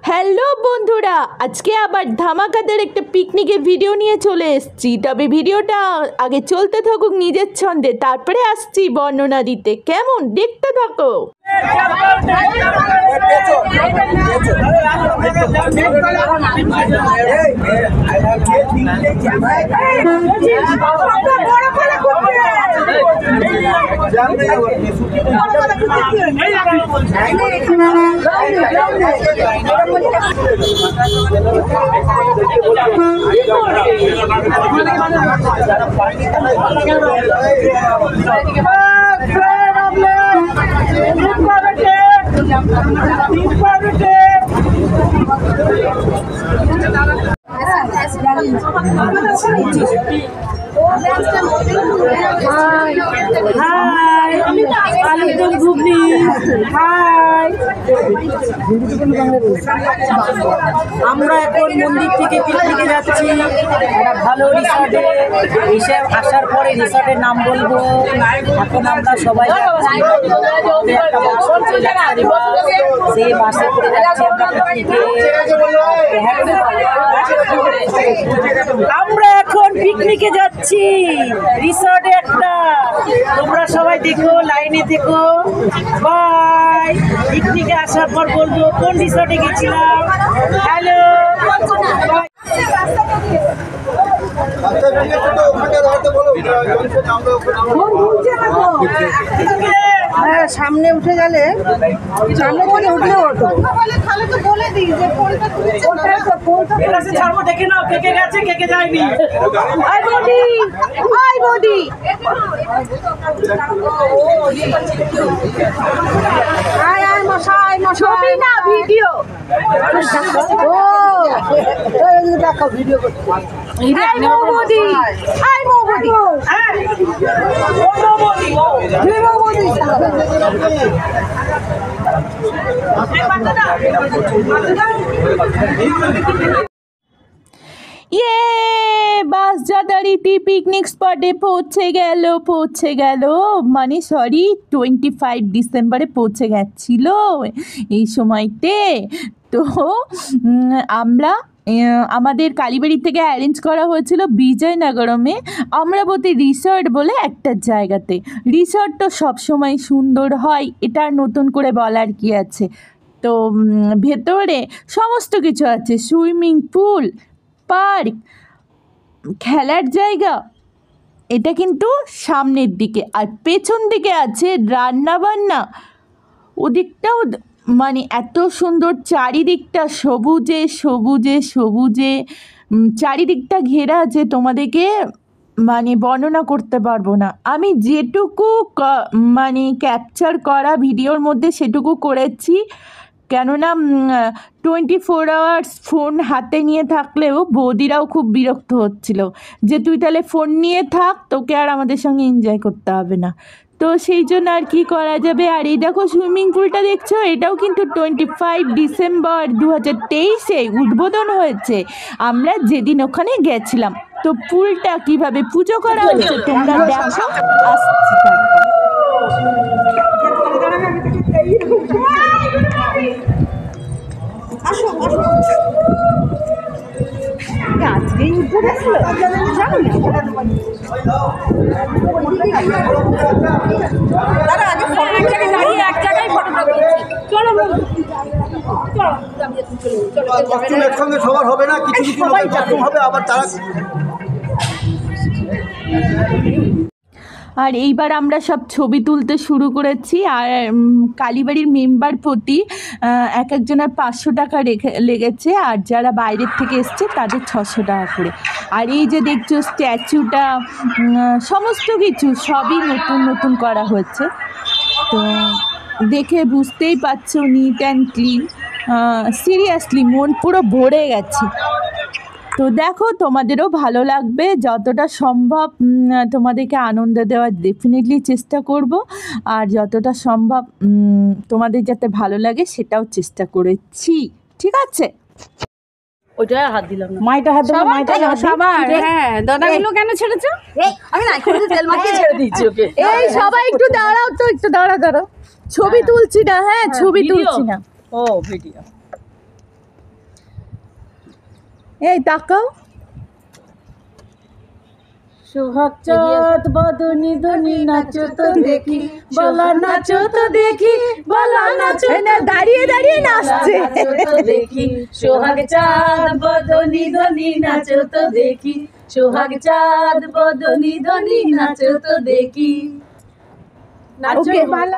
Hello বন্ধুরা, আজকে আবার ধামাকাদার একটা পিকনিকের ভিডিও নিয়ে চলে এসেছি। তবে ভিডিওটা আগে চলতে থাকুক নিজের ছন্দে, তারপরে আসছি বর্ণনা দিতে। কেমন দেখতে থাকো। আমরা এখন মন্দির থেকে পিকনিকে যাচ্ছি একটা ভালো রিসর্টে। এসে আসার পরে রিসর্টের নাম বলবো। এখন আমরা সবাই যাচ্ছি, একটা বাস হচ্ছে লাক্সারি বাস, সেই বাসে করে যাচ্ছি আমরা পিকনিকে। আমরা এখন পিকনিকে যাচ্ছি রিসর্টে একটা। তোমরা সবাই দেখো, লাইনে থেকো। বাই। পিকনিকে আসার পর বলবো কোন রিসর্টে গেছিলাম। হ্যালো। হ্যাঁ, সামনে উঠে গেলে সামনে থেকে উঠলে হতো। তাহলে তো বলে দিই যে ফোনটা ছাড়বো, দেখে নাও কে কে গেছে কে কে যায়নি। আই বডি, আই বডি। আয় আয় মশাই ছবি না ভিডিও। ও দেখো ভিডিও করতে। আই বডি, আই বডি। বাসযাত্রীটি পিকনিক স্পটে পৌঁছে গেল, মানে সরি 25 ডিসেম্বরে পৌঁছে গেছিল এই সময়তে। তো আমরা আমাদের কালীবাড়ি থেকে অ্যারেঞ্জ করা হয়েছিল বিজয়নগরমে অমরাবতী রিসর্ট বলে একটা জায়গাতে। রিসর্ট তো সবসময় সুন্দর হয়, এটা আর নতুন করে বলার কি আছে। তো ভেতরে সমস্ত কিছু আছে, সুইমিং পুল, পার্ক, খেলার জায়গা। এটা কিন্তু সামনের দিকে, আর পেছন দিকে আছে রান্না বান্না। ওদিকটাও মানে এত সুন্দর, চারিদিকটা সবুজে সবুজে সবুজে চারিদিকটা ঘেরা আছে, তোমাদেরকে মানে বর্ণনা করতে পারবো না। আমি যেটুকু মানে ক্যাপচার করা ভিডিওর মধ্যে সেটুকু করেছি, কেননা 24 আওয়ার্স ফোন হাতে নিয়ে থাকলেও বৌদিরাও খুব বিরক্ত হচ্ছিল যে তুই তাহলে ফোন নিয়ে থাক, তোকে আর আমাদের সঙ্গে এনজয় করতে হবে না। তো সেই জন্য আর কি করা যাবে। আর এই দেখো সুইমিং পুলটা দেখছো, এটাও কিন্তু 25 ডিসেম্বর 2023-এ উদ্বোধন হয়েছে আমরা যেদিন ওখানে গেছিলাম। তো পুলটা কিভাবে পুজো করা হচ্ছে তোমরা দেখো, আসছি আজকেই উদ্বোধন ছিল, জানো না? দাদা আগে ফটো এক জায়গায় দাঁড়িয়ে এক জায়গায় ফটোটা তুলছি। চলো একসঙ্গে সবার হবে না, কিছু কিছু হবে আবার তারা। আর এইবার আমরা সব ছবি তুলতে শুরু করেছি। আর কালীবাড়ির মেম্বার প্রতি এক একজনের 500 টাকা লেগেছে, আর যারা বাইরের থেকে এসছে তাদের 600 টাকা করে। আর এই যে দেখছো স্ট্যাচুটা, সমস্ত কিছু সবই নতুন নতুন করা হয়েছে। তো দেখে বুঝতেই পারছো নিট অ্যান্ড ক্লিন। সিরিয়াসলি মন পুরো ভরে গেছে। তো দেখো, তোমাদেরও ভালো লাগবে, যতটা সম্ভব তোমাদেরকে আনন্দ দেওয়ার ডেফিনেটলি চেষ্টা করব। আর যতটা সম্ভব তোমাদের যাতে ভালো লাগে সেটাও চেষ্টা করেছি, ঠিক আছে? ওইটা হাত দিলাম না, মাইটা হাত দাও, মাইটা হাত সবার। হ্যাঁ, দাদাগুলো কেন ছেড়েছো? আমি না একটু তেল মাখিয়ে ছেড়ে দিয়েছি ওকে। এই সবাই একটু দাঁড়াও তো, একটু দাঁড়াও। ছবি তুলছি না, হ্যাঁ ছবি তুলছি না। ও ভিডিও। এই তাকাও। সোহাগ চাঁদ বদনি ধনি নাচো তো দেখি, বলা নাচো তো দেখি, বলা নাচো দাঁড়িয়ে দাঁড়িয়ে নাচছে। তো দেখি, সোহাগ চাঁদ বদনি ধনি নাচো তো দেখি, সোহাগ চাঁদ বদনি ধনি নাচো তো দেখি। নাচো ভালো।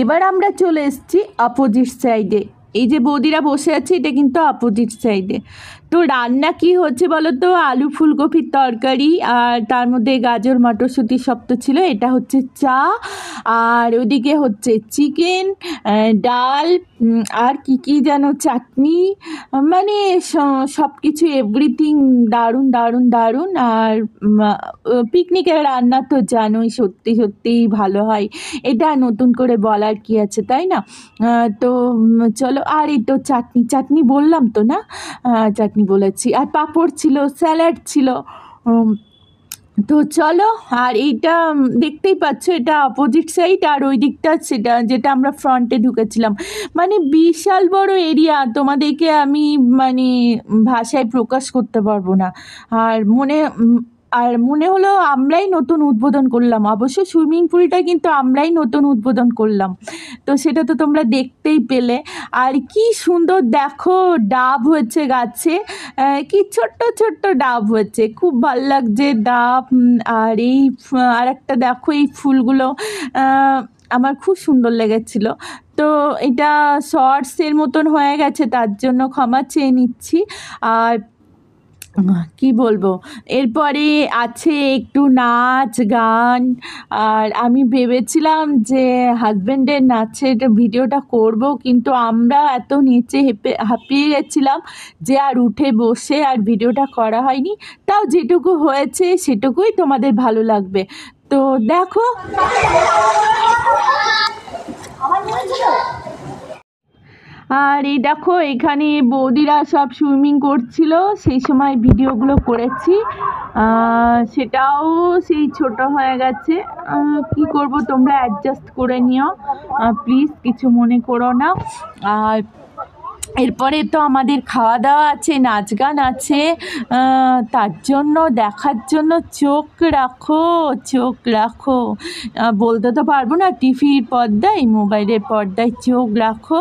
এবার আমরা চলে এসেছি অপোজিট সাইডে। এই যে বৌদিরা বসে আছে এটা কিন্তু অপোজিট সাইডে। তো রান্না কি হচ্ছে বলো তো? আলু ফুলকপির তরকারি আর তার মধ্যে গাজর মটরশুঁটি সব তো ছিল। এটা হচ্ছে চা, আর ওদিকে হচ্ছে চিকেন, ডাল, আর কি কি যেন চাটনি, মানে সব কিছু এভরিথিং দারুণ দারুণ দারুণ। আর পিকনিকের রান্না তো জানোই সত্যি সত্যিই ভালো হয়, এটা নতুন করে বলার কি আছে তাই না? তো চলো। আর এই তো চাটনি চাটনি বললাম তো না, চাটনি বলেছি, আর পাঁপড় ছিল, স্যালাড ছিল। তো চলো। আর এইটা দেখতেই পাচ্ছ এটা অপোজিট সাইড, আর ওই দিকটা সেটা যেটা আমরা ফ্রন্টে ঢুকেছিলাম। মানে বিশাল বড় এরিয়া, তোমাদেরকে আমি মানে ভাষায় প্রকাশ করতে পারবো না। আর মনে হলো আমরাই নতুন উদ্বোধন করলাম। অবশ্য সুইমিং পুলটা কিন্তু আমরাই নতুন উদ্বোধন করলাম, তো সেটা তো তোমরা দেখতেই পেলে। আর কি সুন্দর দেখো ডাব হয়েছে গাছে, কি ছোট্ট ছোট্ট ডাব হয়েছে, খুব ভাল লাগছে ডাব। আর এই আর একটা দেখো এই ফুলগুলো আমার খুব সুন্দর লেগেছিল। তো এটা শর্টসের মতন হয়ে গেছে, তার জন্য ক্ষমা চেয়ে নিচ্ছি। আর কি বলবো, এরপরে আছে একটু নাচ গান। আর আমি ভেবেছিলাম যে হাজব্যান্ডের নাচের ভিডিওটা করব, কিন্তু আমরা এত নিচে হাঁপিয়ে গেছিলাম যে আর উঠে বসে আর ভিডিওটা করা হয়নি। তাও যেটুকু হয়েছে সেটুকুই তোমাদের ভালো লাগবে। তো দেখো। আর এই দেখো এখানে বৌদিরা সব সুইমিং করছিল, সেই সময় ভিডিওগুলো করেছি। সেটাও সেই ছোট হয়ে গেছে, কি করব, তোমরা অ্যাডজাস্ট করে নিও প্লিজ, কিছু মনে করো না। আর এরপরে তো আমাদের খাওয়া দাওয়া আছে, নাচ গান আছে, তার জন্য দেখার জন্য চোখ রাখো চোখ রাখো। বলতে তো পারবো না, টিভির পর্দায় মোবাইলের পর্দায় চোখ রাখো,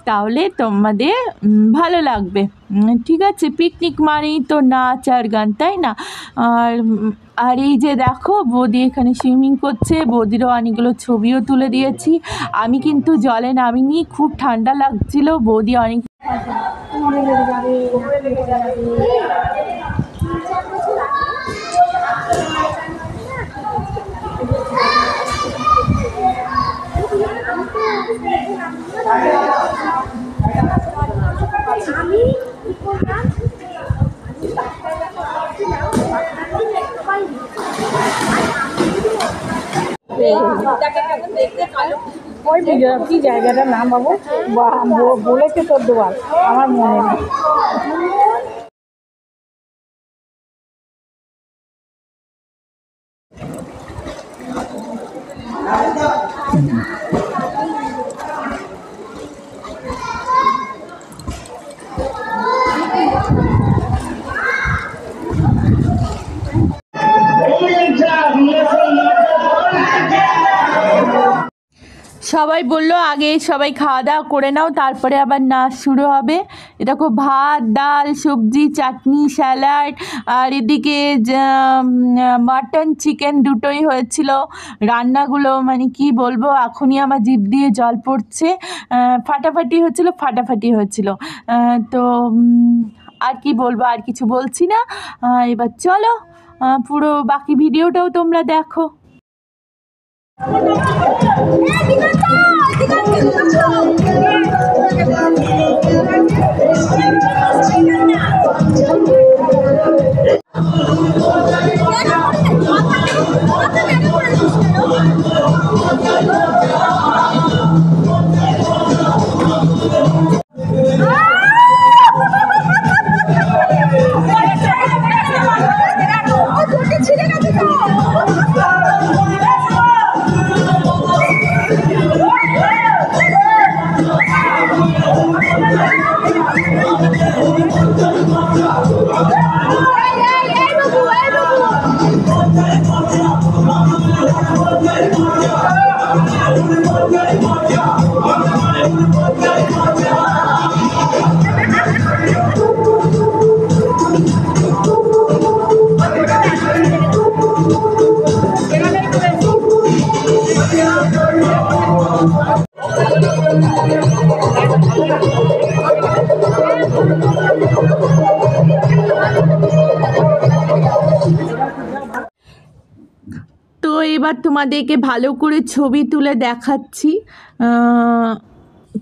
তাহলে তোমাদের ভালো লাগবে। ঠিক আছে, পিকনিক মানেই তো নাচ আর গান, তাই না? আর এই যে দেখো বৌদি এখানে সুইমিং করছে, বৌদিরও অনেকগুলো ছবিও তুলে দিয়েছি। আমি কিন্তু জলে নামিনি, খুব ঠান্ডা লাগছিল। বৌদি অনেক ওই কি জায়গাটার নাম বাবু বলেছে তোর দোয়ার, আমার মনে নেই। সবাই বলল আগে সবাই খাওয়া দাওয়া করে নাও, তারপরে আবার নাচ শুরু হবে। এটা খুব ভাত ডাল সবজি চাটনি স্যালাড, আর এদিকে মাটন চিকেন দুটোই হয়েছিল। রান্নাগুলো মানে কি বলবো, এখনই আমার জিভ দিয়ে জল পড়ছে। ফাটাফাটি হয়েছিল। তো আর কি বলবো, আর কিছু বলছি না। এবার চলো পুরো বাকি ভিডিওটাও তোমরা দেখো। এবার তোমাদেরকে ভালো করে ছবি তুলে দেখাচ্ছি।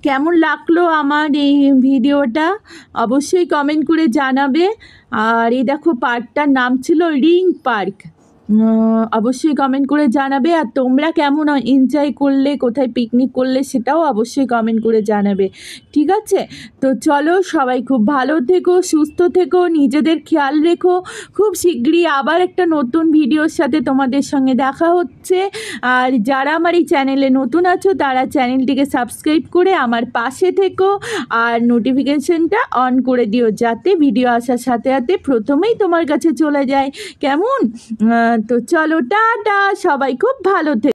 কেমন লাগলো আমার এই ভিডিওটা অবশ্যই কমেন্ট করে জানাবে। আর এই দেখো পার্কটার নাম ছিল রিং পার্ক, অবশ্যই কমেন্ট করে জানাবে। আর তোমরা কেমন এনজয় করলে, কোথায় পিকনিক করলে সেটাও অবশ্যই কমেন্ট করে জানাবে, ঠিক আছে? তো চলো, সবাই খুব ভালো থেকো, সুস্থ থেকো, নিজেদের খেয়াল রেখো। খুব শীঘ্রই আবার একটা নতুন ভিডিওর সাথে তোমাদের সঙ্গে দেখা হচ্ছে। আর যারা আমার এই চ্যানেলে নতুন আছো তারা চ্যানেলটিকে সাবস্ক্রাইব করে আমার পাশে থেকো, আর নোটিফিকেশনটা অন করে দিও যাতে ভিডিও আসার সাথে সাথে প্রথমেই তোমার কাছে চলে যায়, কেমন? তো চলো, টাটা, সবাই খুব ভালো থেকো।